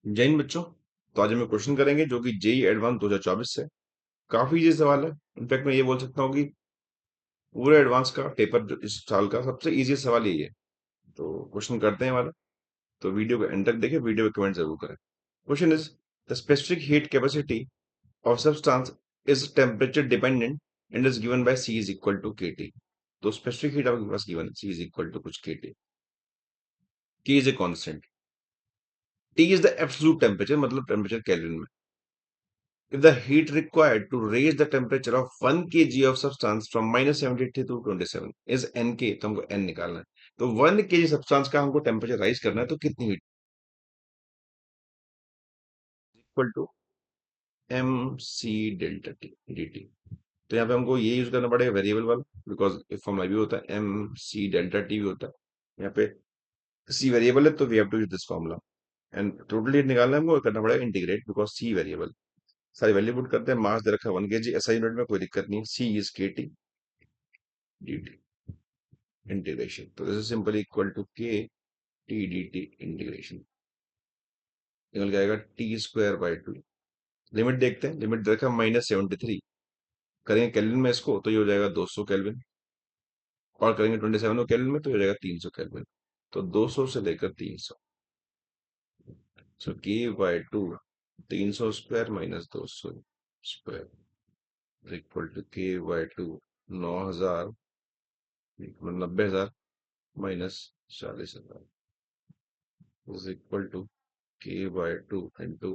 जय हिंद बच्चों। तो आज हम क्वेश्चन करेंगे जो कि जेई एडवांस 2024 से काफी इजी सवाल है। इनफैक्ट मैं ये बोल सकता हूँ कि पूरे एडवांस का पेपर जो इस साल का सबसे इजी सवाल यही है। तो क्वेश्चन करते हैं हमारा। तो वीडियो को एंड तक देखें, वीडियो में कमेंट जरूर करें। Question is the specific heat capacity of substance is temperature dependent and is given by C is equal to K T. तो स्पेसिफिक हीट आपके पास गिवन है, सी इज इक्वल टू कुछ के is a constant, T is the absolute temperature मतलब temperature kelvin में। If the heat required to raise the temperature of 1 kg of substance from -73 to 27 is Nk, तो हमको N निकालना है। तो 1 kg substance का हमको टेम्परेचर राइज करना है, तो कितनी heat equal to M C delta T D T. तो यहाँ पे हमको ये यूज करना पड़ेगा वेरिएबल वाला, बिकॉज इफ फॉर्मूला भी होता है एम सी डेल्टा टी भी होता है। यहाँ पे सी वेरिएबल है तो we have to use this formula and total heat निकालना है हमको, करना पड़ेगा इंटीग्रेट बिकॉज सी वेरिएबल। सारी वैल्यू पुट करते हैं। मास दे रखा है 1 kg, एसआई यूनिट में कोई दिक्कत नहीं है। C is K T D T integration. तो this is simply equal to K T D T integration. निकल के आएगा T square by two. Limit देखते हैं, लिमिट देखा -73, करेंगे केल्विन में इसको तो ये हो जाएगा 200 केल्विन, और करेंगे 27 को केल्विन में तो ये हो जाएगा 300 केल्विन। तो 200 से लेकर 300, so K by two 300 square minus 200 square equal to K by two 9000 मतलब 90,000 minus 40,000 is equal to K by two into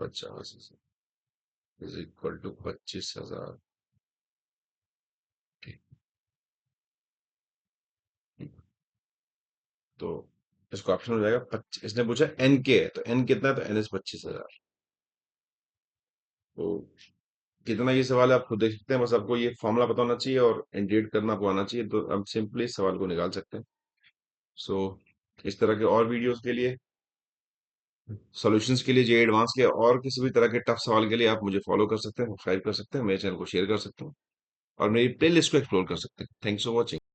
50,000 is equal to 25,000। ठीक। तो इसको ऑप्शन हो जाएगा 25। इसने पूछा एन के है, तो एन कितना है, तो एन इज 25,000। तो कितना ये सवाल है आप खुद देख सकते हैं, बस आपको ये फॉर्मूला पता होना चाहिए और इंटीग्रेट करना आपको आना चाहिए, तो आप सिंपली इस सवाल को निकाल सकते हैं। सो इस तरह के और वीडियोस के लिए, सॉल्यूशंस के लिए, जे एडवांस के और किसी भी तरह के टफ सवाल के लिए आप मुझे फॉलो कर सकते हैं, सब्सक्राइब कर सकते हैं, मेरे चैनल को शेयर कर सकते हैं और मेरी प्लेलिस्ट को एक्सप्लोर कर सकते हैं। Thanks for watching.